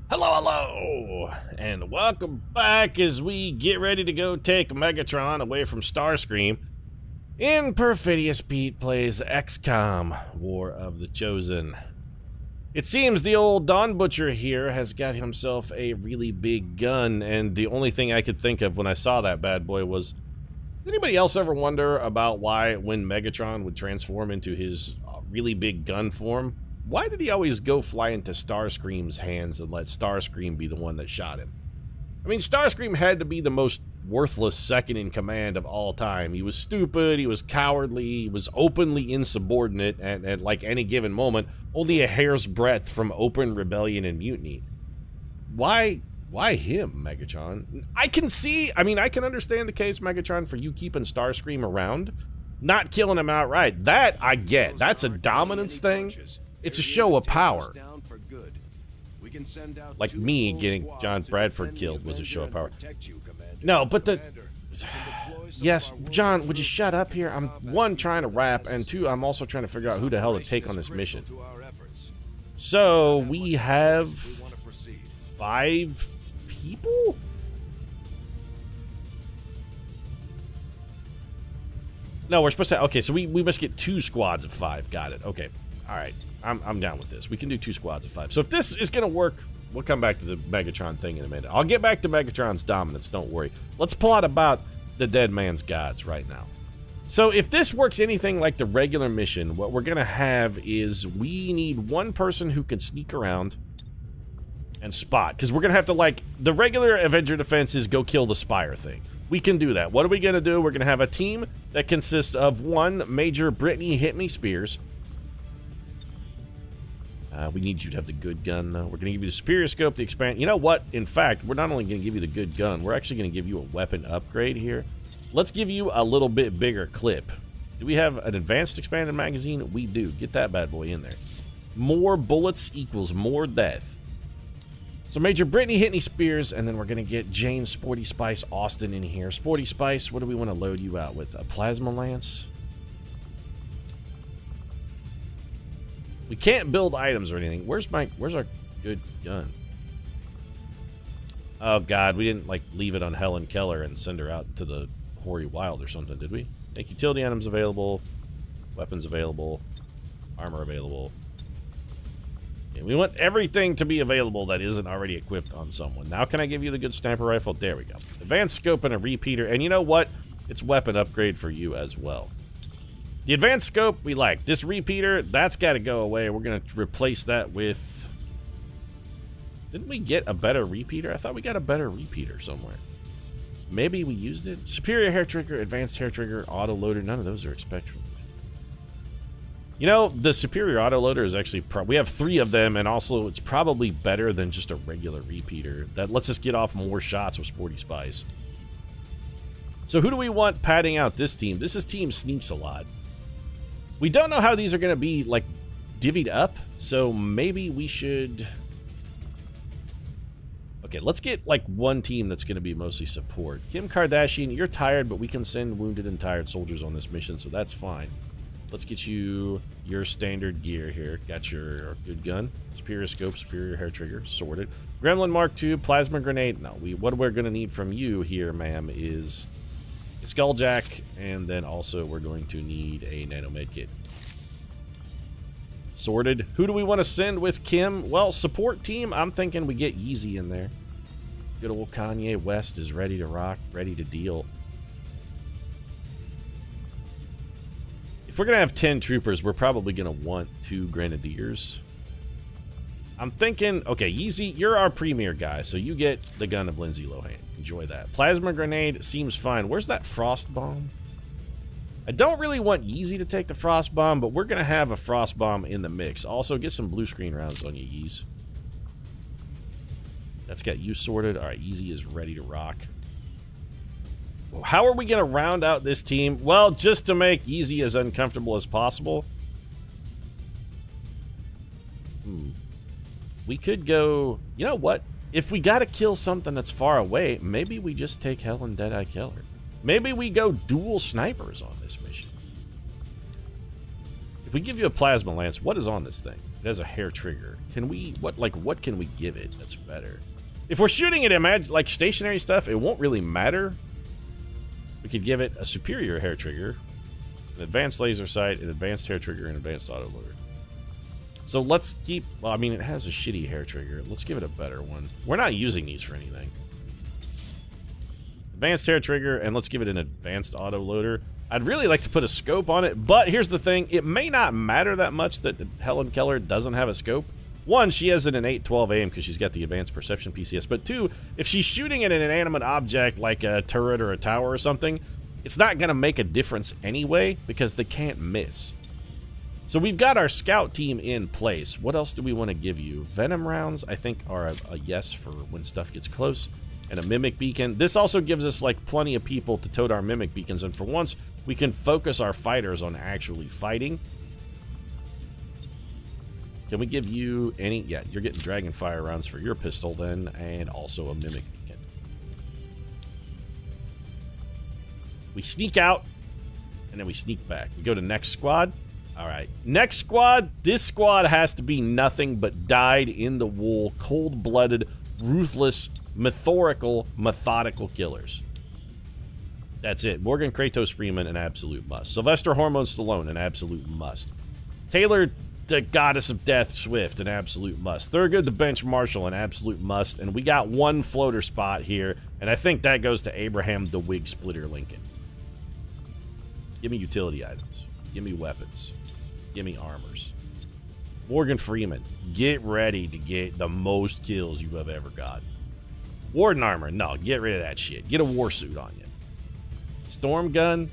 Hello, hello, and welcome back as we get ready to go take Megatron away from Starscream. In Perfidious, Pete plays XCOM, War of the Chosen. It seems the old Dawn Butcher here has got himself a really big gun, and the only thing I could think of when I saw that bad boy was, did anybody else ever wonder about why when Megatron would transform into his really big gun form, why did he always go fly into Starscream's hands and let Starscream be the one that shot him? I mean, Starscream had to be the most worthless second in command of all time. He was stupid, he was cowardly, he was openly insubordinate at like any given moment, only a hair's breadth from open rebellion and mutiny. Why him, Megatron? I can understand the case, Megatron, for you keeping Starscream around, not killing him outright. That I get. That's a dominance thing. It's a show of power. Like me getting John Bradford killed was a show of power. No, but the... Yes, John, would you shut up here? I'm, one, trying to rap, and two, I'm also trying to figure out who the hell to take on this mission. So, we have 5 people? No, we're supposed to... Okay, so we must get 2 squads of 5. Got it. Okay. All right. I'm down with this. We can do 2 squads of 5. So if this is going to work, we'll come back to the Megatron thing in a minute. I'll get back to Megatron's dominance, don't worry. Let's plot about the dead man's gods right now. So if this works anything like the regular mission, what we're going to have is we need one person who can sneak around and spot. Because we're going to have to, like, the regular Avenger defense is go kill the Spire thing. We can do that. What are we going to do? We're going to have a team that consists of 1 Major Brittany Hit Me Spears. We need you to have the good gun, though. We're going to give you the superior scope, the expand. You know what? In fact, we're not only going to give you the good gun, we're actually going to give you a weapon upgrade here. Let's give you a little bit bigger clip. Do we have an advanced expanded magazine? We do. Get that bad boy in there. More bullets equals more death. So Major Brittany Hit Me Spears, and then we're going to get Jane Sporty Spice Austin in here. Sporty Spice, what do we want to load you out with? A plasma lance? We can't build items or anything. Where's our good gun? Oh god, we didn't like leave it on Helen Keller and send her out to the hoary wild or something, did we? Make utility items available, weapons available, armor available. Okay, we want everything to be available that isn't already equipped on someone. Now can I give you the good sniper rifle? There we go. Advanced scope and a repeater, and you know what? It's weapon upgrade for you as well. The advanced scope, we like. This repeater, that's got to go away. We're going to replace that with... Didn't we get a better repeater? I thought we got a better repeater somewhere. Maybe we used it. Superior hair trigger, advanced hair trigger, auto loader. None of those are expected. You know, the superior auto loader is actually... we have 3 of them, and also it's probably better than just a regular repeater. That lets us get off more shots with Sporty Spice. So who do we want padding out this team? This is Team Sneaks a lot. We don't know how these are going to be, like, divvied up, so maybe we should... Okay, let's get, like, one team that's going to be mostly support. Kim Kardashian, you're tired, but we can send wounded and tired soldiers on this mission, so that's fine. Let's get you your standard gear here. Got your good gun, superior scope, superior hair trigger, sorted. Gremlin Mark II, plasma grenade. No, what we're going to need from you here, ma'am, is... Skulljack, and then also we're going to need a nano med kit. Sorted. Who do we want to send with Kim? Well, support team, I'm thinking we get Yeezy in there. Good old Kanye West is ready to rock, ready to deal. If we're going to have 10 troopers, we're probably going to want 2 grenadiers. I'm thinking, okay, Yeezy, you're our premier guy, so you get the gun of Lindsay Lohan. Enjoy that. Plasma grenade seems fine. Where's that frost bomb? I don't really want Yeezy to take the frost bomb, but we're going to have a frost bomb in the mix. Also, get some blue screen rounds on you, Yeez. That's got you sorted. All right, Yeezy is ready to rock. How are we going to round out this team? Well, just to make Yeezy as uncomfortable as possible. We could go... You know what? If we gotta kill something that's far away, maybe we just take Helen Deadeye Keller. Maybe we go dual snipers on this mission. If we give you a plasma lance, what is on this thing? It has a hair trigger. Can we, what can we give it that's better? If we're shooting it, imagine, like stationary stuff, it won't really matter. We could give it a superior hair trigger, an advanced laser sight, an advanced hair trigger, and an advanced autoloader. So let's keep, well, I mean, it has a shitty hair trigger. Let's give it a better one. We're not using these for anything. Advanced hair trigger, and let's give it an advanced autoloader. I'd really like to put a scope on it, but here's the thing. It may not matter that much that Helen Keller doesn't have a scope. One, she has it in 812 aim because she's got the advanced perception PCS. But two, if she's shooting at an inanimate object like a turret or a tower or something, it's not going to make a difference anyway because they can't miss. So we've got our scout team in place. What else do we want to give you? Venom rounds, I think, are a yes for when stuff gets close. And a mimic beacon. This also gives us like plenty of people to tote our mimic beacons, and for once we can focus our fighters on actually fighting. Can we give you any? Yeah, you're getting dragon fire rounds for your pistol then, and also a mimic beacon. We sneak out, and then we sneak back. We go to next squad. All right, next squad. This squad has to be nothing but dyed-in-the-wool, cold-blooded, ruthless, methodical killers. That's it. Morgan Kratos Freeman, an absolute must. Sylvester Hormone Stallone, an absolute must. Taylor, the Goddess of Death Swift, an absolute must. Thurgood the Bench Marshal, an absolute must. And we got one floater spot here, and I think that goes to Abraham the Wig Splitter Lincoln. Give me utility items. Give me weapons. Give me armors. Morgan Freeman, get ready to get the most kills you have ever got. Warden armor, no, get rid of that shit. Get a war suit on you. Storm gun,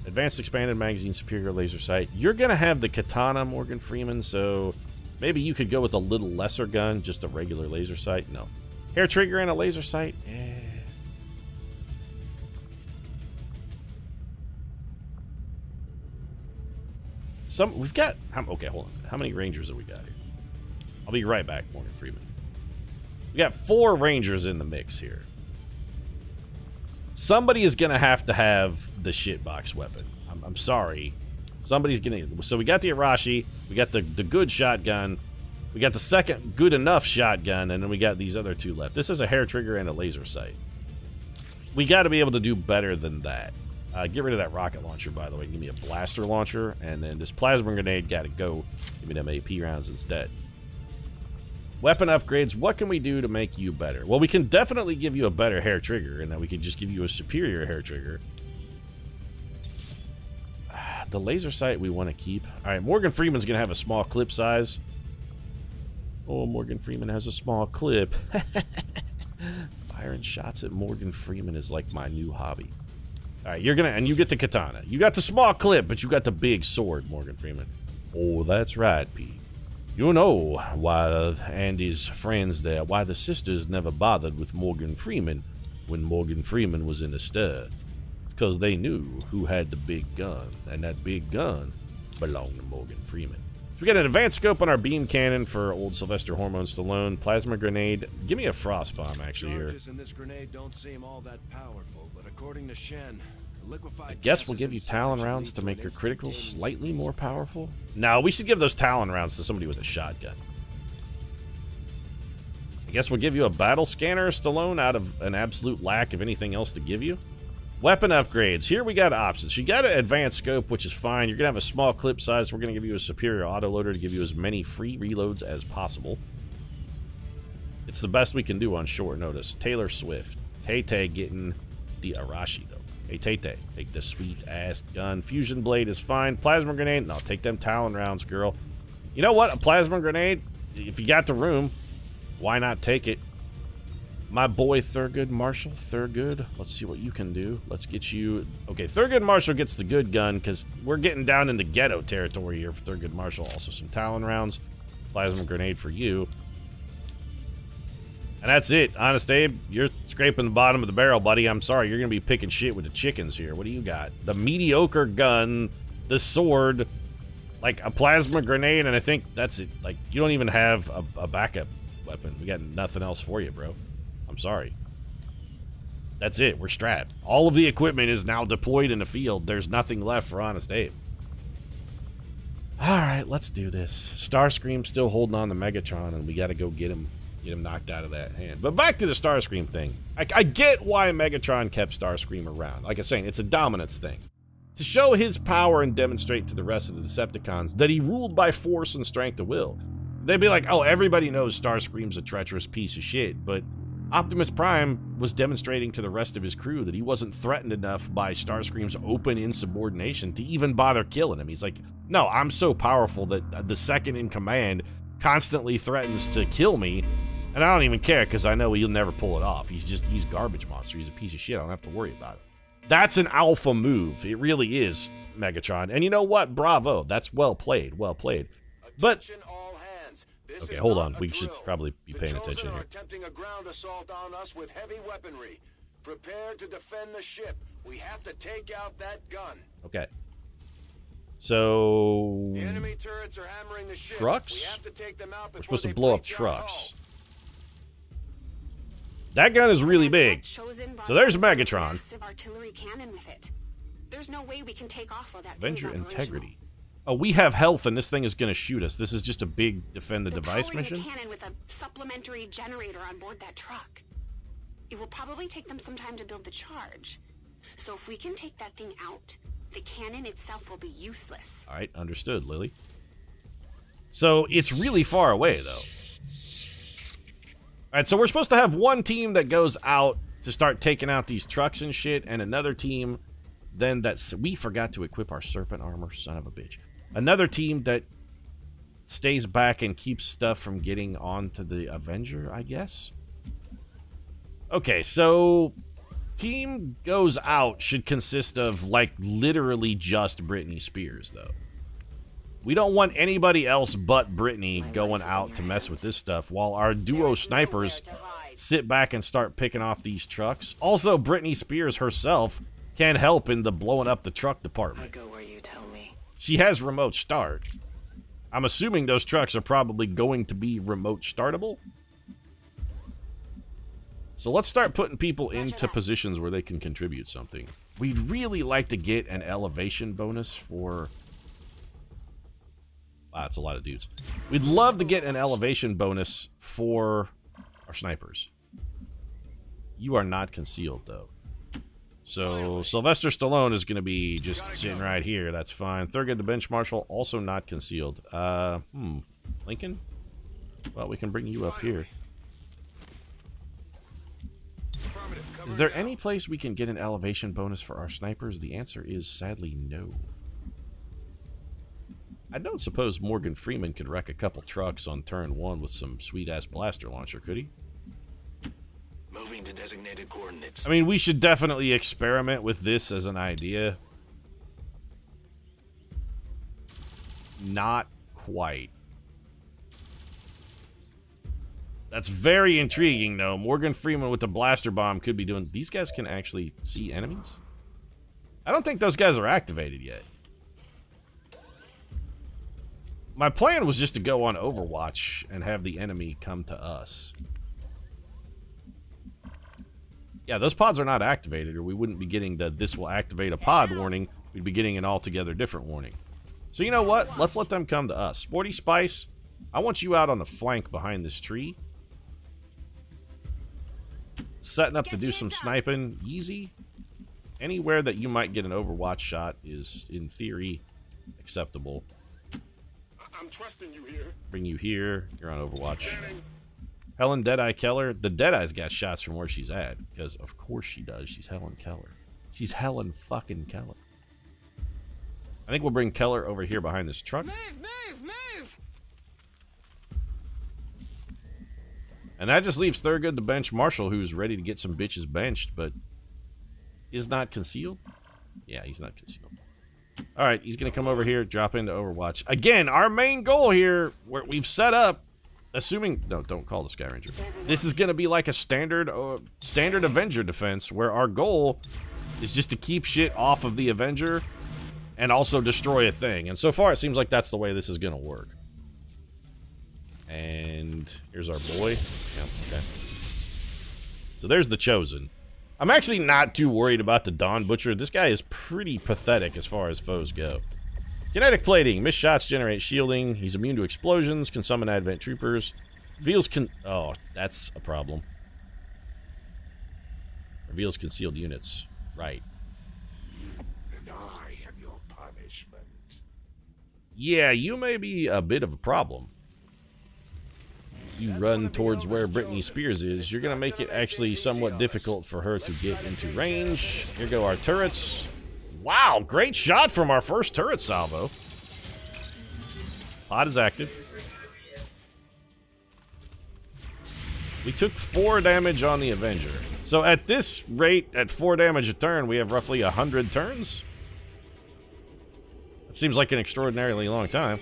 advanced expanded magazine, superior laser sight. You're gonna have the katana, Morgan Freeman, so maybe you could go with a little lesser gun, just a regular laser sight. No. Hair trigger and a laser sight? We've got, okay, hold on. How many Rangers have we got here? I'll be right back, Morgan Freeman. We got 4 Rangers in the mix here. Somebody is going to have the shitbox weapon. I'm sorry. Somebody's going to... So we got the Arashi. We got the good shotgun. We got the second good enough shotgun. And then we got these other 2 left. This is a hair trigger and a laser sight. We got to be able to do better than that. Get rid of that rocket launcher, by the way. Give me a blaster launcher. And then this plasma grenade got to go. Give me them AP rounds instead. Weapon upgrades. What can we do to make you better? Well, we can definitely give you a better hair trigger, and then we can just give you a superior hair trigger. The laser sight we want to keep. All right, Morgan Freeman's going to have a small clip size. Oh, Morgan Freeman has a small clip. Firing shots at Morgan Freeman is like my new hobby. All right, and you get the katana. You got the small clip, but you got the big sword, Morgan Freeman. Oh, that's right, Pete. You know why Andy's friends there, why the sisters never bothered with Morgan Freeman when Morgan Freeman was in the stir. It's because they knew who had the big gun, and that big gun belonged to Morgan Freeman. So we got an advanced scope on our beam cannon for old Sylvester Hormone Stallone. Plasma grenade. Give me a frost bomb, actually, here. In this grenade don't seem all that powerful, but according to Shen, I guess we'll give you Talon rounds to make your criticals slightly more powerful. No, we should give those Talon rounds to somebody with a shotgun. I guess we'll give you a battle scanner, Stallone, out of an absolute lack of anything else to give you. Weapon upgrades. Here we got options. You got an advanced scope, which is fine. You're going to have a small clip size. We're going to give you a superior autoloader to give you as many free reloads as possible. It's the best we can do on short notice. Taylor Swift. Tay-Tay getting the Arashi, though. Hey, Tay-Tay, take this sweet-ass gun. Fusion blade is fine. Plasma grenade? No, take them Talon rounds, girl. You know what? A plasma grenade, if you got the room, why not take it? My boy Thurgood Marshall. Thurgood, let's see what you can do. Let's get you... Okay, Thurgood Marshall gets the good gun because we're getting down into ghetto territory here for Thurgood Marshall. Also some Talon rounds. Plasma grenade for you. And that's it. Honest Abe, you're scraping the bottom of the barrel, buddy. I'm sorry. You're going to be picking shit with the chickens here. What do you got? The mediocre gun, the sword, like a plasma grenade, and I think that's it. Like, you don't even have a backup weapon. We got nothing else for you, bro. I'm sorry. That's it. We're strapped. All of the equipment is now deployed in the field. There's nothing left for Honest Abe. Alright, let's do this. Starscream's still holding on to Megatron, and we gotta go get him knocked out of that hand. But back to the Starscream thing. I get why Megatron kept Starscream around. Like I was saying, it's a dominance thing. To show his power and demonstrate to the rest of the Decepticons that he ruled by force and strength of will. They'd be like, oh, everybody knows Starscream's a treacherous piece of shit, but Optimus Prime was demonstrating to the rest of his crew that he wasn't threatened enough by Starscream's open insubordination to even bother killing him. He's like, no, I'm so powerful that the second in command constantly threatens to kill me, and I don't even care because I know he'll never pull it off. He's garbage monster. He's a piece of shit. I don't have to worry about it. That's an alpha move. It really is, Megatron. And you know what? Bravo. That's well played. Well played. But okay, hold on. We should probably be paying attention here. Attempting a ground assault on us with heavy weaponry. Prepare to defend the ship. We have to take out that gun. Okay. So the enemy turrets are hammering the ship. Trucks? We have to take them out. We're supposed to blow up trucks. That gun is really big. So there's Megatron. Artillery cannon with it. There's no way we can take off while that Avenger integrity. Oh, we have health, and this thing is going to shoot us. This is just a big defend the device mission. The cannon with a supplementary generator on board that truck. It will probably take them some time to build the charge. So if we can take that thing out, the cannon itself will be useless. All right, understood, Lily. So it's really far away, though. All right, so we're supposed to have one team that goes out to start taking out these trucks and shit, and another team then that's... We forgot to equip our serpent armor, son of a bitch. Another team that stays back and keeps stuff from getting onto the Avenger, I guess? Okay, so... Team goes out should consist of, like, literally just Britney Spears, though. We don't want anybody else but Brittany going out to mess with this stuff while our duo snipers sit back and start picking off these trucks. Also, Britney Spears herself can help in the blowing up the truck department. I go where you tell me. She has remote start. I'm assuming those trucks are probably going to be remote startable. So let's start putting people into positions where they can contribute something. We'd really like to get an elevation bonus for... Wow, that's a lot of dudes. We'd love to get an elevation bonus for our snipers. You are not concealed, though. So, Sylvester Stallone is going to be just sitting right here. That's fine. Thurgood the Bench Marshal, also not concealed. Lincoln? Well, we can bring you up here. Is there any place we can get an elevation bonus for our snipers? The answer is sadly no. I don't suppose Morgan Freeman could wreck a couple trucks on turn 1 with some sweet-ass blaster launcher, could he? Moving to designated coordinates. I mean, we should definitely experiment with this as an idea. Not quite. That's very intriguing, though. Morgan Freeman with the blaster bomb could be doing... These guys can actually see enemies? I don't think those guys are activated yet. My plan was just to go on Overwatch and have the enemy come to us. Yeah, those pods are not activated, or we wouldn't be getting the "this will activate a pod" warning. We'd be getting an altogether different warning. So you know what? Let's let them come to us. Sporty Spice, I want you out on the flank behind this tree. Setting up to do some sniping. Easy. Anywhere that you might get an Overwatch shot is, in theory, acceptable. I'm trusting you here. Bring you here. You're on Overwatch. Helen Deadeye Keller. The Deadeye's got shots from where she's at. Because, of course she does. She's Helen Keller. She's Helen fucking Keller. I think we'll bring Keller over here behind this truck. Move! And that just leaves Thurgood the Bench Marshal, who's ready to get some bitches benched, but is not concealed? Yeah, he's not concealed. Alright, he's going to come over here, drop into Overwatch. Again, our main goal here, where we've set up, assuming... No, don't call the Sky Ranger. This is going to be like a standard Avenger defense, where our goal is just to keep shit off of the Avenger and also destroy a thing. And so far, it seems like that's the way this is going to work. And here's our boy. Yeah, okay. So there's the Chosen. I'm actually not too worried about the Dawn Butcher. This guy is pretty pathetic as far as foes go. Kinetic plating. Missed shots generate shielding. He's immune to explosions. Can summon advent troopers. Reveals can... Oh, that's a problem. Reveals concealed units. Right. And I am your punishment. Yeah, you may be a bit of a problem. If you run towards where Britney Spears is, you're going to make it actually somewhat difficult for her to get into range. Here go our turrets. Wow, great shot from our first turret salvo. Pod is active. We took 4 damage on the Avenger. So at this rate, at 4 damage a turn, we have roughly 100 turns. That seems like an extraordinarily long time.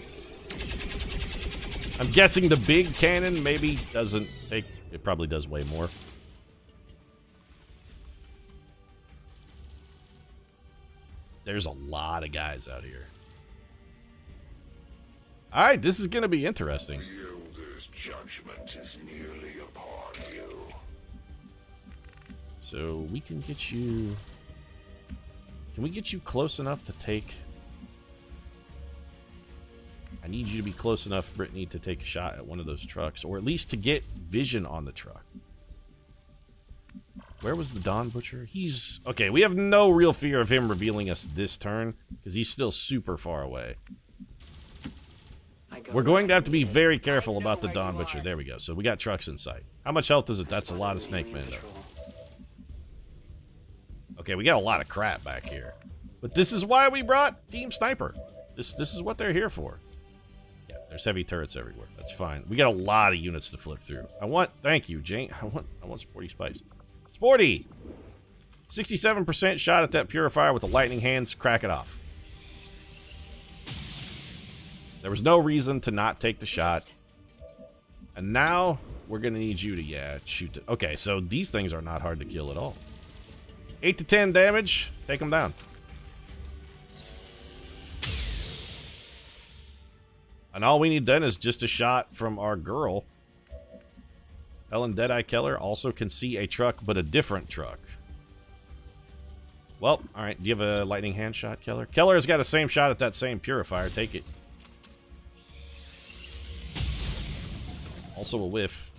I'm guessing the big cannon maybe doesn't take... It probably does way more. There's a lot of guys out here. Alright, this is going to be interesting. The Elder's judgment is nearly upon you. So we can get you... Can we get you close enough to take... I need you to be close enough, Brittany, to take a shot at one of those trucks. Or at least to get vision on the truck. Where was the Dawn Butcher? He's... Okay, we have no real fear of him revealing us this turn, because he's still super far away. We're going to have to be very careful about the Dawn Butcher. There we go. So we got trucks in sight. How much health is it? That's a lot of snake men, though. Okay, we got a lot of crap back here. But this is why we brought Team Sniper. This is what they're here for. Yeah, there's heavy turrets everywhere. That's fine. We got a lot of units to flip through. Thank you, Jane. I want Sporty Spice. Sporty! 67% shot at that purifier with the lightning hands. Crack it off. There was no reason to not take the shot. And now, we're going to need you to, yeah, shoot. Okay, so these things are not hard to kill at all. 8 to 10 damage. Take them down. And all we need then is just a shot from our girl. Helen Deadeye Keller also can see a truck, but a different truck. Well, alright. Do you have a lightning hand shot, Keller? Keller's got the same shot at that same purifier. Take it. Also a whiff.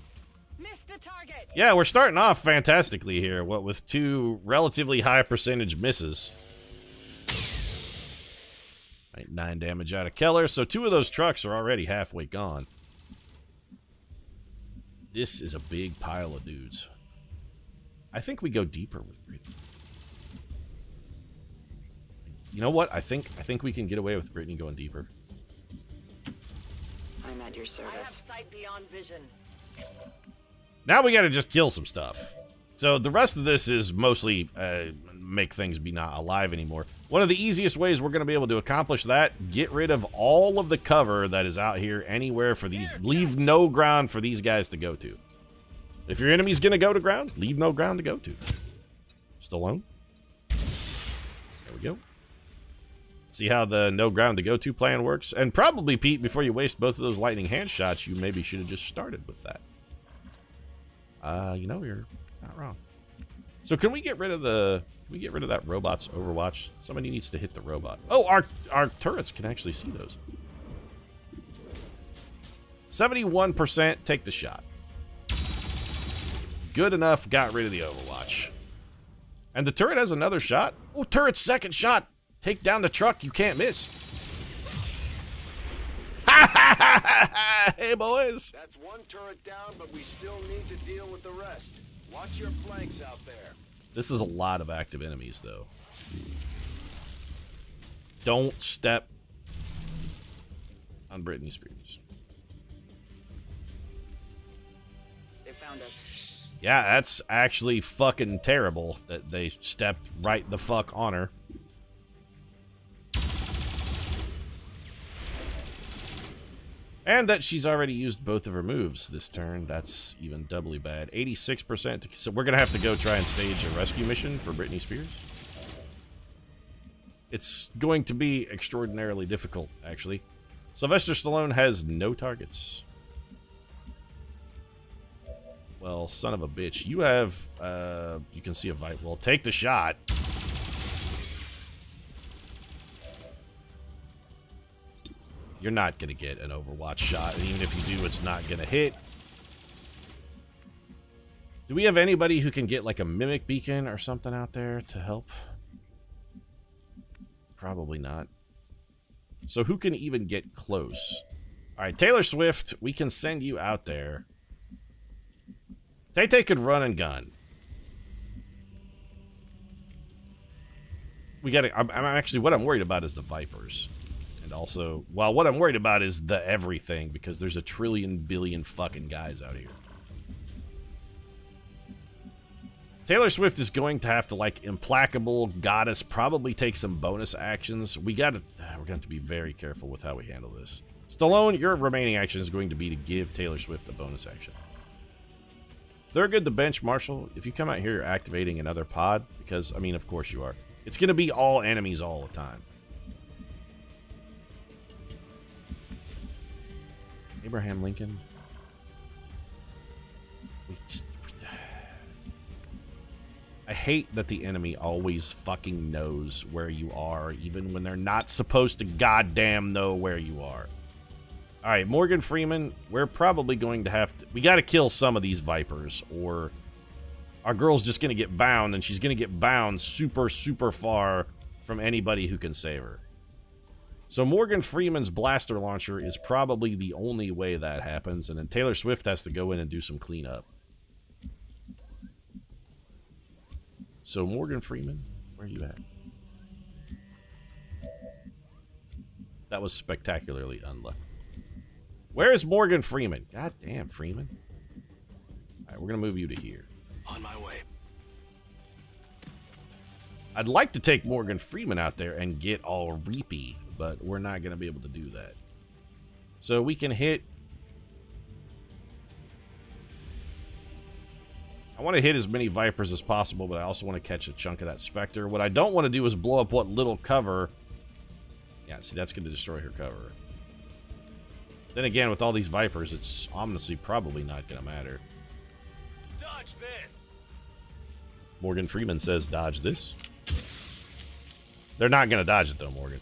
Missed the target. Yeah, we're starting off fantastically here. What with 2 relatively high percentage misses. 9 damage out of Keller, so 2 of those trucks are already halfway gone. This is a big pile of dudes. I think we go deeper with Brittany. You know what? I think we can get away with Brittany going deeper. I'm at your service. I have sight beyond vision. Now we gotta just kill some stuff. So the rest of this is mostly make things be not alive anymore. One of the easiest ways we're going to be able to accomplish that, get rid of all of the cover that is out here anywhere for these. Leave no ground for these guys to go to. If your enemy's going to go to ground, leave no ground to go to. Stallone. There we go. See how the no ground to go to plan works? And probably, Pete, before you waste both of those lightning hand shots, you maybe should have just started with that. You know, you're not wrong. So can we get rid of the... Can we get rid of that robot's Overwatch? Somebody needs to hit the robot. Oh, our turrets can actually see those. 71% take the shot. Good enough, got rid of the Overwatch. And the turret has another shot. Oh, turret's second shot. Take down the truck, you can't miss. Hey, boys. That's 1 turret down, but we still need to deal with the rest. Watch your flanks out there. This is a lot of active enemies, though. Don't step on Britney Spears. They found us. Yeah, that's actually fucking terrible that they stepped right the fuck on her. And that she's already used both of her moves this turn. That's even doubly bad. 86%. So we're going to have to go try and stage a rescue mission for Britney Spears. It's going to be extraordinarily difficult, actually. Sylvester Stallone has no targets. Well, son of a bitch. You have, you can see a Vite. Well, take the shot. You're not going to get an Overwatch shot, and even if you do, it's not going to hit. Do we have anybody who can get, like, a Mimic Beacon or something out there to help? Probably not. So who can even get close? Alright, Taylor Swift, we can send you out there. Tay-Tay could run and gun. We gotta... I'm actually... What I'm worried about is the Vipers. And also... Well, what I'm worried about is the everything, because there's a trillion billion fucking guys out here. Taylor Swift is going to have to, like, Implacable, Goddess, probably take some bonus actions. We're going to have to be very careful with how we handle this. Stallone, your remaining action is going to be to give Taylor Swift a bonus action. Thurgood, the bench marshal, if you come out here, you're activating another pod, because, I mean, of course you are. It's going to be all enemies all the time. Abraham Lincoln. I hate that the enemy always fucking knows where you are, even when they're not supposed to goddamn know where you are. Alright, Morgan Freeman, we're probably going to have to... We gotta kill some of these Vipers, or our girl's just gonna get bound, and she's gonna get bound super, super far from anybody who can save her. So Morgan Freeman's blaster launcher is probably the only way that happens, and then Taylor Swift has to go in and do some cleanup. So, Morgan Freeman, where are you at? That was spectacularly unlucky. Where is Morgan Freeman? God damn, Freeman. Alright, we're going to move you to here. On my way. I'd like to take Morgan Freeman out there and get all reapy, but we're not going to be able to do that. So, we can hit... I want to hit as many Vipers as possible, but I also want to catch a chunk of that Spectre. What I don't want to do is blow up what little cover... Yeah, see, that's going to destroy her cover. Then again, with all these Vipers, it's ominously probably not going to matter. Dodge this! Morgan Freeman says, dodge this. They're not going to dodge it, though, Morgan.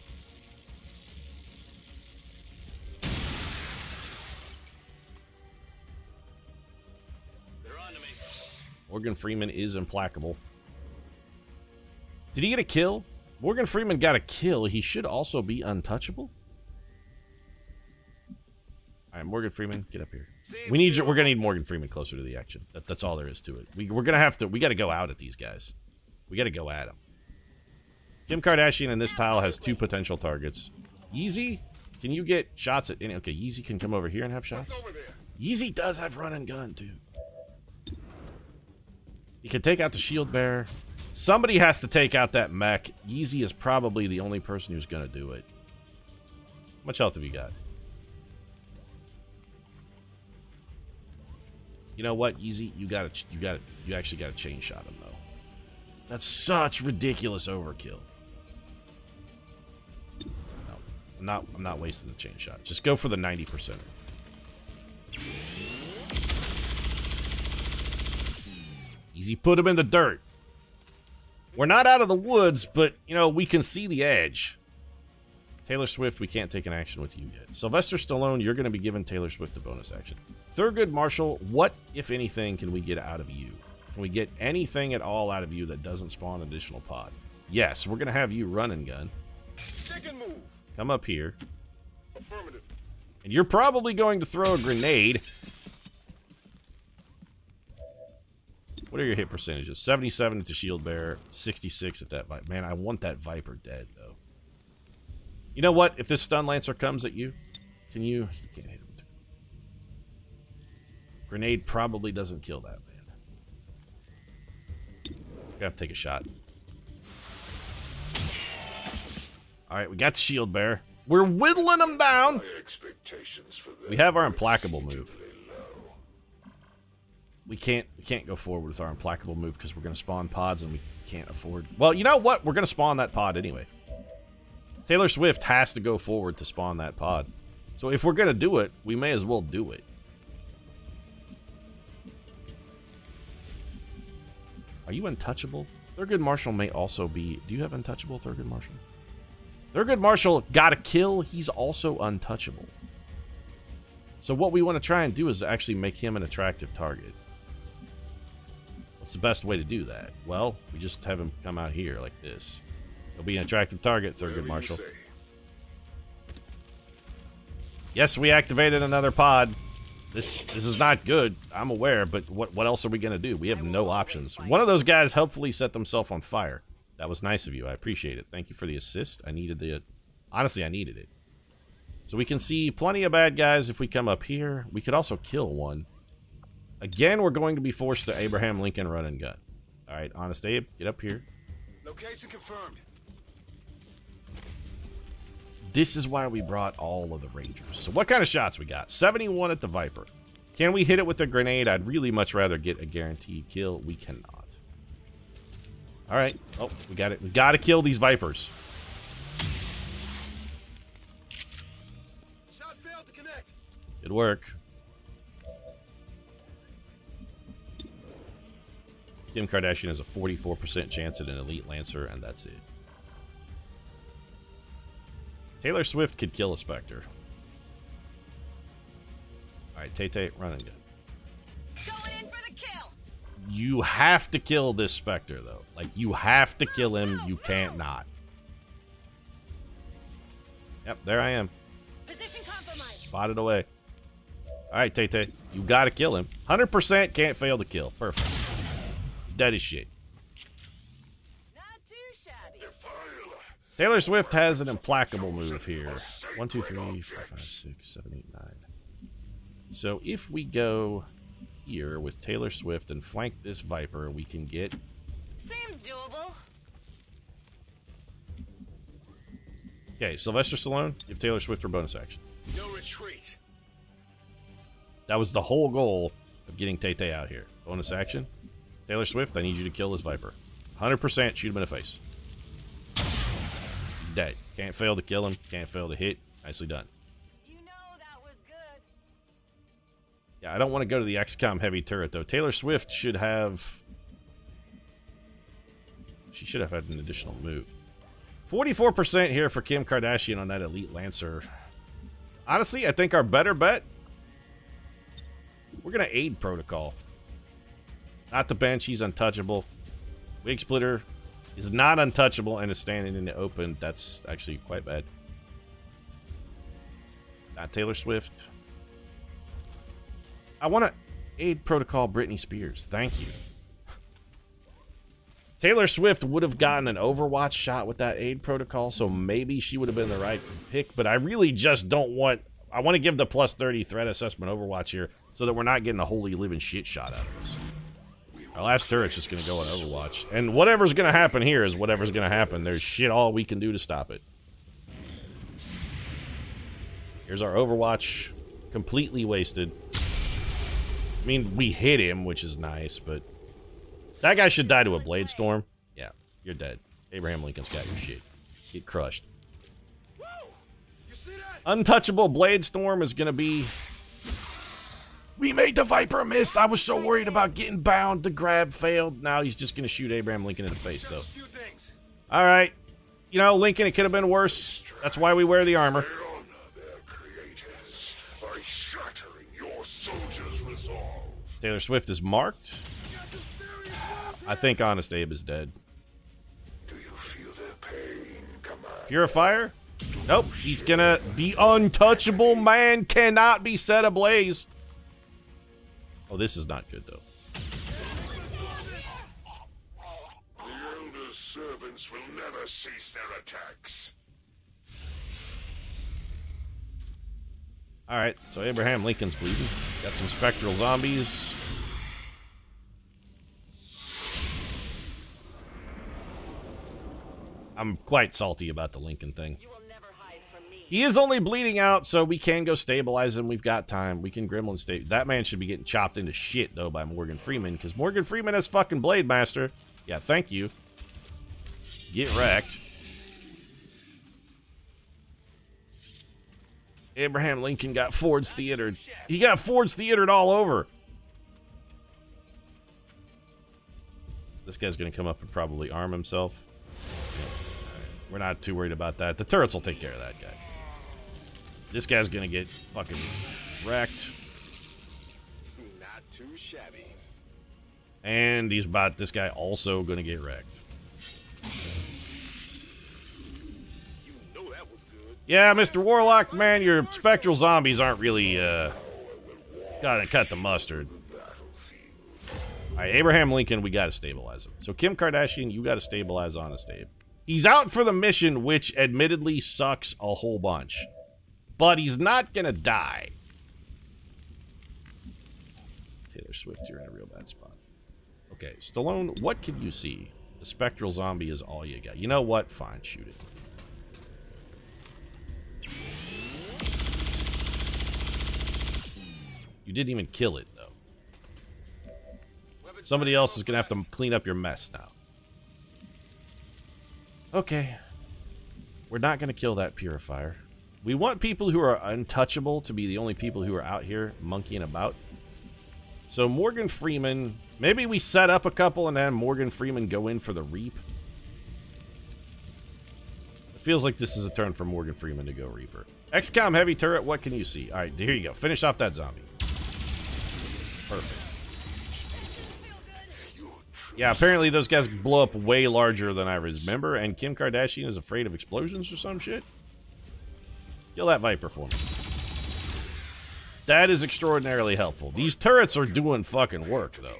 Morgan Freeman is implacable. Did he get a kill? Morgan Freeman got a kill. He should also be untouchable. All right, Morgan Freeman, get up here. We need. We're gonna need Morgan Freeman closer to the action. That's all there is to it. We're gonna have to. We got to go out at these guys. We got to go at them. Kim Kardashian in this tile has 2 potential targets. Yeezy, can you get shots at any? Okay, Yeezy can come over here and have shots. Yeezy does have run and gun too. You can take out the shield bearer. Somebody has to take out that mech. Yeezy is probably the only person who's going to do it. How much health have you got? You know what, Yeezy? You actually got to chain shot him, though. That's such ridiculous overkill. No, I'm not wasting the chain shot. Just go for the 90%. Easy, put him in the dirt. We're not out of the woods, but, you know, we can see the edge. Taylor Swift, we can't take an action with you yet. Sylvester Stallone, you're going to be giving Taylor Swift a bonus action. Thurgood Marshall, what, if anything, can we get out of you? Can we get anything at all out of you that doesn't spawn an additional pod? Yes, we're going to have you run and gun. Second move. Come up here. Affirmative. And you're probably going to throw a grenade. What are your hit percentages? 77 at the shield bearer, 66 at that Viper. Man, I want that Viper dead, though. You know what? If this stun lancer comes at you, can you... You can't hit him. Grenade probably doesn't kill that, man. Gonna have to take a shot. Alright, we got the shield bearer. We're whittling him down! We have our implacable move. We can't go forward with our implacable move because we're going to spawn pods and we can't afford... Well, you know what? We're going to spawn that pod anyway. Taylor Swift has to go forward to spawn that pod. So if we're going to do it, we may as well do it. Are you untouchable? Thurgood Marshall may also be... Do you have untouchable, Thurgood Marshall? Thurgood Marshall got a kill. He's also untouchable. So what we want to try and do is actually make him an attractive target. What's the best way to do that? Well, we just have him come out here like this. He'll be an attractive target, Thurgood Marshall. Yes, we activated another pod. This is not good, I'm aware, but what else are we going to do? We have no options. One of those guys helpfully set themselves on fire. That was nice of you. I appreciate it. Thank you for the assist. I needed the... Honestly, I needed it. So we can see plenty of bad guys if we come up here. We could also kill one. Again, we're going to be forced to Abraham Lincoln run and gun. Alright, Honest Abe, get up here. Location confirmed. This is why we brought all of the Rangers. So what kind of shots we got? 71 at the Viper. Can we hit it with a grenade? I'd really much rather get a guaranteed kill. We cannot. Alright. Oh, we got it. We got to kill these Vipers. Shot failed to connect. Good work. Kim Kardashian has a 44% chance at an Elite Lancer, and that's it. Taylor Swift could kill a Spectre. Alright, Tay-Tay, run and gun. Going in for the kill. You have to kill this Spectre, though. Like, you have to kill him. You can't not. Yep, there I am. Position compromised. Spotted away. Alright, Tay-Tay, you gotta kill him. 100% can't fail to kill. Perfect. He's dead as shit. Not too shabby. Taylor Swift has an implacable move here. 1, 2, 3, 4, 5, 6, 7, 8, 9. So if we go here with Taylor Swift and flank this Viper, we can get... Seems doable. Okay, Sylvester Stallone, give Taylor Swift her bonus action. No retreat. That was the whole goal of getting Tay-Tay out here. Bonus action. Taylor Swift, I need you to kill this Viper. 100% shoot him in the face. He's dead. Can't fail to kill him. Can't fail to hit. Nicely done. You know that was good. Yeah, I don't want to go to the XCOM heavy turret, though. Taylor Swift should have... She should have had an additional move. 44% here for Kim Kardashian on that Elite Lancer. Honestly, I think our better bet... We're going to aid Protocol. Not the bench. He's untouchable. Wig Splitter is not untouchable and is standing in the open. That's actually quite bad. Not Taylor Swift. I want to aid Protocol Britney Spears. Thank you. Taylor Swift would have gotten an Overwatch shot with that aid protocol, so maybe she would have been the right pick, but I really just don't want... I want to give the plus 30 threat assessment Overwatch here so that we're not getting a holy living shit shot out of us. Our last turret's just going to go on Overwatch, and whatever's going to happen here is whatever's going to happen. There's shit all we can do to stop it. Here's our Overwatch, completely wasted. I mean, we hit him, which is nice, but... That guy should die to a Blade Storm. Yeah, you're dead. Abraham Lincoln's got your shit. Get crushed. Untouchable Blade Storm is going to be... We made the Viper miss. I was so worried about getting bound. The grab failed. Now he's just going to shoot Abraham Lincoln in the face, though. All right. You know, Lincoln, it could have been worse. That's why we wear the armor. Taylor Swift is marked. I think Honest Abe is dead. Do you feel the pain? Come on. Purifier? Nope. He's gonna... The untouchable man cannot be set ablaze. Oh, this is not good, though. The elder servants will never cease their attacks. Alright, so Abraham Lincoln's bleeding. Got some spectral zombies. I'm quite salty about the Lincoln thing. You will never hide from me. He is only bleeding out, so we can go stabilize him. We've got time. We can gremlin stay. That man should be getting chopped into shit, though, by Morgan Freeman, because Morgan Freeman has fucking Blade Master. Yeah, thank you. Get wrecked. Abraham Lincoln got Ford's theatered. He got Ford's theatered all over. This guy's going to come up and probably arm himself. Yep. We're not too worried about that. The turrets will take care of that guy. This guy's gonna get fucking wrecked. Not too shabby. And this guy also gonna get wrecked. You know that was good. Yeah, Mr. Warlock, man, your spectral zombies aren't really, gotta cut the mustard. Alright, Abraham Lincoln, we gotta stabilize him. So Kim Kardashian, you gotta stabilize Honest Abe. He's out for the mission, which admittedly sucks a whole bunch. But he's not gonna die. Taylor Swift, you're in a real bad spot. Okay, Stallone, what can you see? The spectral zombie is all you got. You know what? Fine, shoot it. You didn't even kill it, though. Somebody else is gonna have to clean up your mess now. Okay. We're not gonna kill that purifier. We want people who are untouchable to be the only people who are out here monkeying about. So Morgan Freeman, maybe we set up a couple and then Morgan Freeman go in for the Reap. It feels like this is a turn for Morgan Freeman to go Reaper. XCOM heavy turret, what can you see? Alright, here you go. Finish off that zombie. Perfect. Yeah, apparently those guys blow up way larger than I remember, and Kim Kardashian is afraid of explosions or some shit. Kill that Viper for me. That is extraordinarily helpful. These turrets are doing fucking work, though.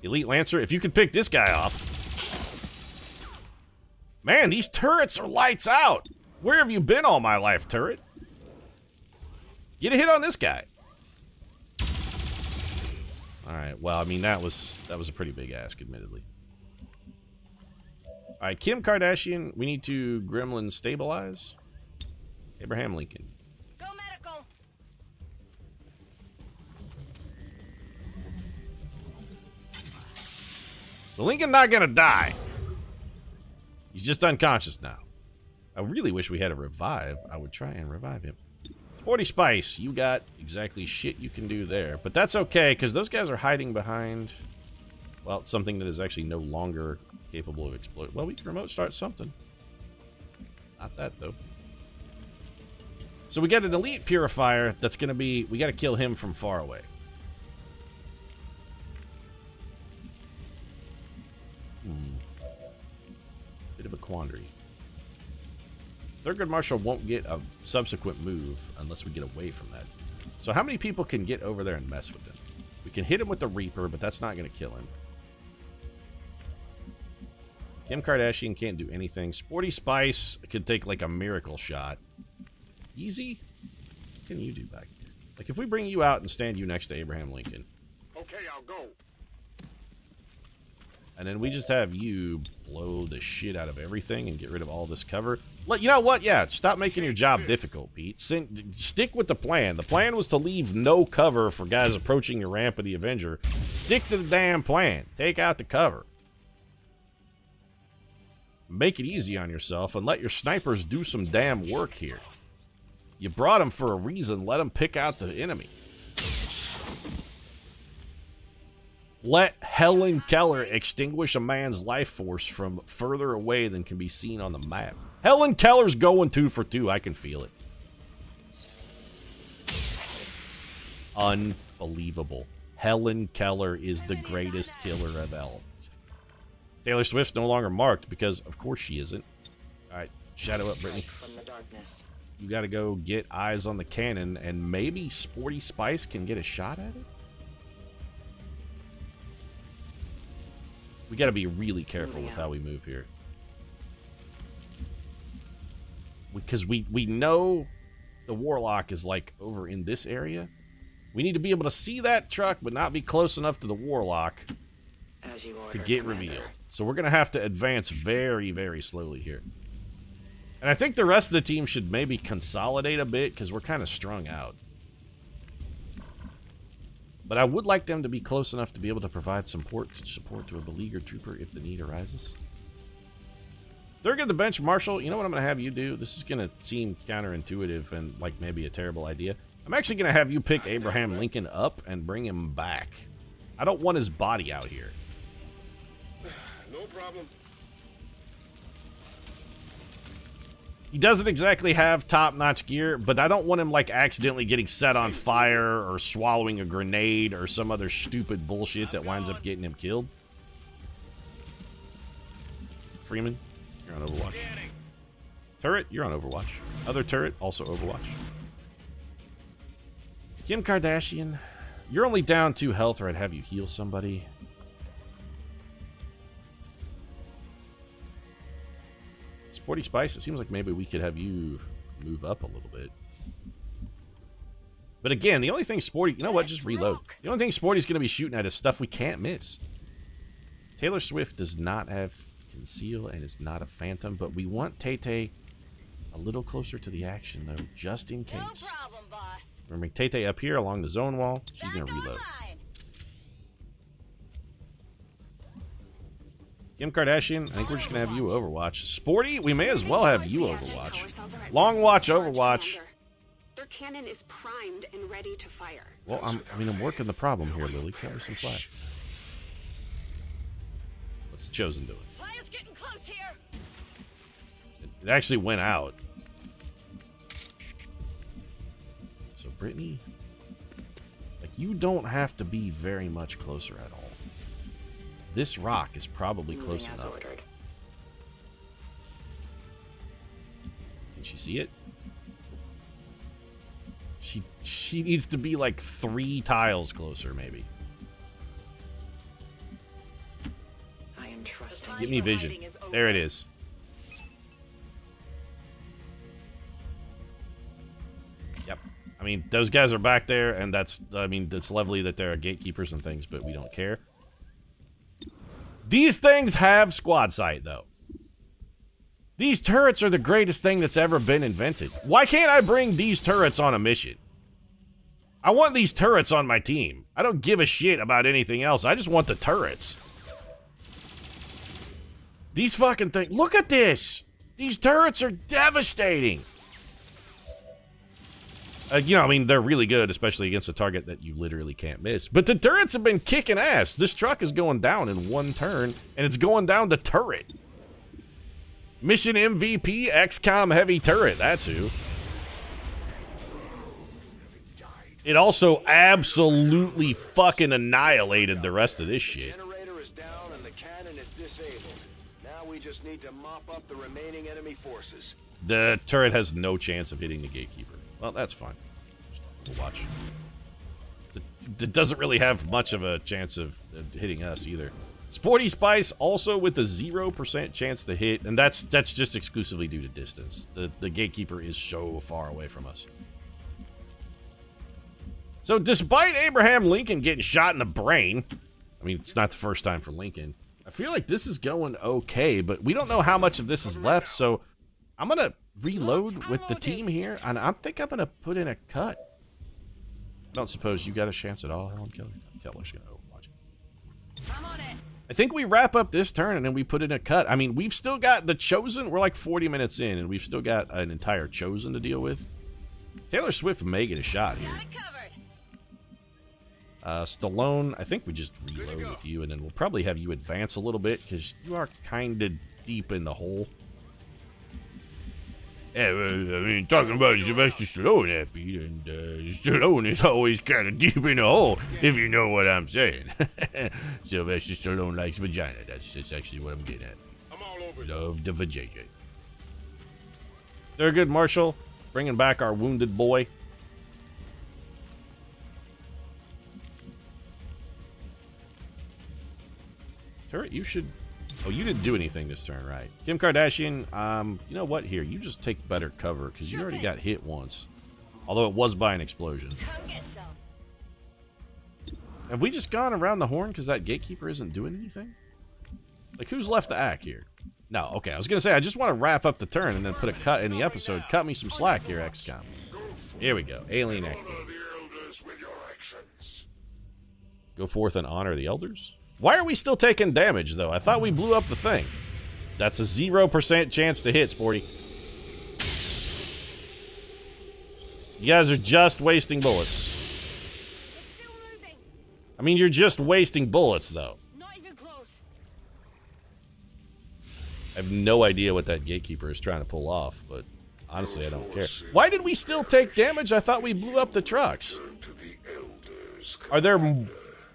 Elite Lancer, if you could pick this guy off. Man, these turrets are lights out. Where have you been all my life, turret? Get a hit on this guy. Alright, well, I mean, that was a pretty big ask, admittedly. Alright, Kim Kardashian, we need to gremlin stabilize. Abraham Lincoln. Go medical. The Lincoln not gonna die. He's just unconscious now. I really wish we had a revive. I would try and revive him. Sporty Spice, you got exactly shit you can do there. But that's okay, because those guys are hiding behind, well, something that is actually no longer capable of exploiting. Well, we can remote start something. Not that, though. So we got an elite purifier that's going to be, we got to kill him from far away. Bit of a quandary. Thurgood Marshall won't get a subsequent move unless we get away from that. So how many people can get over there and mess with him? We can hit him with the Reaper, but that's not going to kill him. Kim Kardashian can't do anything. Sporty Spice could take like a miracle shot. Easy? What can you do back here? Like if we bring you out and stand you next to Abraham Lincoln. Okay, I'll go. And then we just have you blow the shit out of everything and get rid of all this cover. You know what? Yeah, stop making your job difficult, Pete. Stick with the plan. The plan was to leave no cover for guys approaching your ramp of the Avenger. Stick to the damn plan. Take out the cover. Make it easy on yourself and let your snipers do some damn work here. You brought them for a reason. Let them pick out the enemy. Let Helen Keller extinguish a man's life force from further away than can be seen on the map. Helen Keller's going 2 for 2. I can feel it. Unbelievable. Helen Keller is the greatest killer of all. Taylor Swift's no longer marked because, of course, she isn't. All right, shadow up, Brittany. You got to go get eyes on the cannon, and maybe Sporty Spice can get a shot at it? We got to be really careful with how we move here. Because we know the Warlock is, like, over in this area. We need to be able to see that truck, but not be close enough to the Warlock to get revealed. So we're going to have to advance very, very slowly here. And I think the rest of the team should maybe consolidate a bit, because we're kind of strung out. But I would like them to be close enough to be able to provide support to a beleaguered trooper if the need arises. Thurgood the Bench Marshal, you know what I'm going to have you do? This is going to seem counterintuitive and like maybe a terrible idea. I'm actually going to have you pick Abraham Lincoln up and bring him back. I don't want his body out here. No problem. He doesn't exactly have top-notch gear, but I don't want him, like, accidentally getting set on fire or swallowing a grenade or some other stupid bullshit that winds up getting him killed. Freeman, you're on Overwatch. Turret, you're on Overwatch. Other turret, also Overwatch. Kim Kardashian, you're only down 2 health, or I'd have you heal somebody. Sporty Spice, it seems like maybe we could have you move up a little bit. But again, the only thing Sporty... You know what? Just reload. The only thing Sporty's going to be shooting at is stuff we can't miss. Taylor Swift does not have Conceal and is not a Phantom, but we want Tay-Tay a little closer to the action, though, just in case. No problem, boss. We're going to bring Tay-Tay up here along the zone wall. She's going to reload. Kim Kardashian, I think we're just going to have you Overwatch. Sporty, we may as well have you Overwatch. Long Watch Overwatch. Their cannon is primed and ready to fire. Well, I'm working the problem here, Lily. Cut me some slack. What's the Chosen doing? Players getting close here. It actually went out. So, Brittany, like, you don't have to be very much closer at all. This rock is probably close enough. Ordered. Can she see it? She needs to be like 3 tiles closer, maybe. I am trusting. Give me vision. There it is. Yep. I mean, those guys are back there, and that's lovely that there are gatekeepers and things, but we don't care. These things have squad sight, though. These turrets are the greatest thing that's ever been invented. Why can't I bring these turrets on a mission? I want these turrets on my team. I don't give a shit about anything else. I just want the turrets. These fucking things. Look at this. These turrets are devastating. You know, I mean, they're really good, especially against a target that you literally can't miss. But the turrets have been kicking ass. This truck is going down in 1 turn, and it's going down to turret. Mission MVP, XCOM heavy turret. That's who. It also absolutely fucking annihilated the rest of this shit. Generator is down and the cannon is disabled. Now we just need to mop up the remaining enemy forces. The turret has no chance of hitting the gatekeeper. Well, that's fine. We'll watch. It doesn't really have much of a chance of hitting us either. Sporty Spice also with a 0% chance to hit, and that's just exclusively due to distance. The gatekeeper is so far away from us. So despite Abraham Lincoln getting shot in the brain, I mean, it's not the first time for Lincoln, I feel like this is going okay, but we don't know how much of this is left, so I'm going to reload with the team here, and I think I'm going to put in a cut. I don't suppose you got a chance at all, Helen Keller? Keller's going to watch it. I'm on it. I think we wrap up this turn, and then we put in a cut. I mean, we've still got the Chosen. We're like 40 minutes in, and we've still got an entire Chosen to deal with. Taylor Swift may get a shot here. Stallone, I think we just reload with you, and then we'll probably have you advance a little bit, because you are kind of deep in the hole. Yeah, I mean, talking about Sylvester Stallone, Happy, and Stallone is always kind of deep in the hole, if you know what I'm saying. Sylvester Stallone likes vagina. That's actually what I'm getting at. I'm all over. Love the vajayjay. They're good, Marshall. Bringing back our wounded boy. Turret, you should... Oh, you didn't do anything this turn, right? Kim Kardashian, you know what? Here, you just take better cover, because you already got hit once. Although it was by an explosion. Have we just gone around the horn because that gatekeeper isn't doing anything? Like, who's left to act here? No, okay, I was going to say, I just want to wrap up the turn and then put a cut in the episode. Cut me some slack here, XCOM. Here we go. Alien activity. Go forth and honor the elders? Why are we still taking damage, though? I thought we blew up the thing. That's a 0% chance to hit, Sporty. You guys are just wasting bullets. I mean, you're just wasting bullets, though. Not even close. I have no idea what that gatekeeper is trying to pull off, but Honestly, I don't care. Why did we still take damage? I thought we blew up the trucks. Are there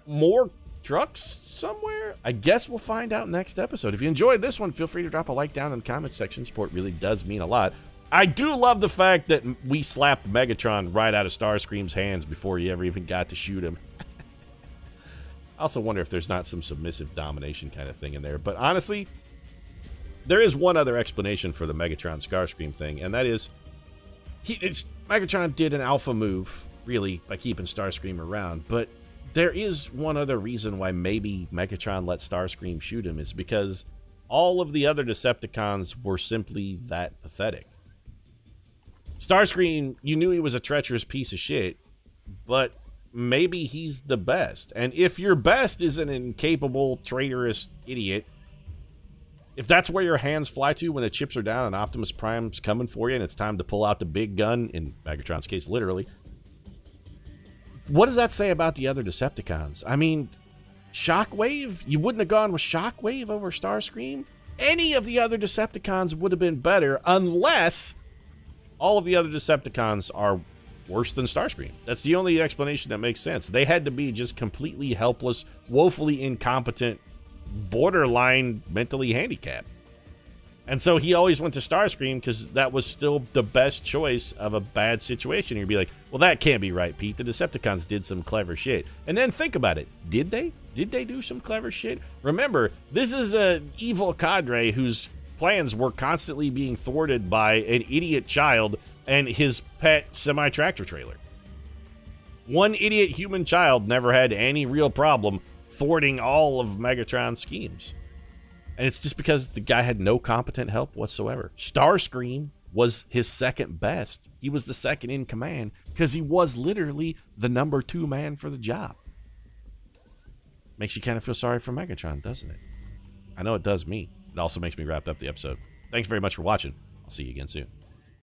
more trucks somewhere? I guess we'll find out next episode. If you enjoyed this one, feel free to drop a like down in the comment section. Support really does mean a lot. I do love the fact that we slapped Megatron right out of Starscream's hands before he ever even got to shoot him. I also wonder if there's not some submissive domination kind of thing in there. But honestly, there is one other explanation for the Megatron Starscream thing, and that is Megatron did an alpha move, really, by keeping Starscream around. But there is one other reason why maybe Megatron let Starscream shoot him, is because all of the other Decepticons were simply that pathetic. Starscream, you knew he was a treacherous piece of shit, but maybe he's the best. And if your best is an incapable, traitorous idiot, if that's where your hands fly to when the chips are down and Optimus Prime's coming for you and it's time to pull out the big gun, in Megatron's case, literally, what does that say about the other Decepticons? I mean, Shockwave? You wouldn't have gone with Shockwave over Starscream? Any of the other Decepticons would have been better, unless all of the other Decepticons are worse than Starscream. That's the only explanation that makes sense. They had to be just completely helpless, woefully incompetent, borderline mentally handicapped. And so he always went to Starscream because that was still the best choice of a bad situation. You'd be like, well, that can't be right, Pete. The Decepticons did some clever shit. And then think about it. Did they? Did they do some clever shit? Remember, this is an evil cadre whose plans were constantly being thwarted by an idiot child and his pet semi-tractor trailer. One idiot human child never had any real problem thwarting all of Megatron's schemes. And it's just because the guy had no competent help whatsoever. Starscream was his second best. He was the second in command because he was literally the number 2 man for the job. Makes you kind of feel sorry for Megatron, doesn't it? I know it does me. It also makes me wrap up the episode. Thanks very much for watching. I'll see you again soon.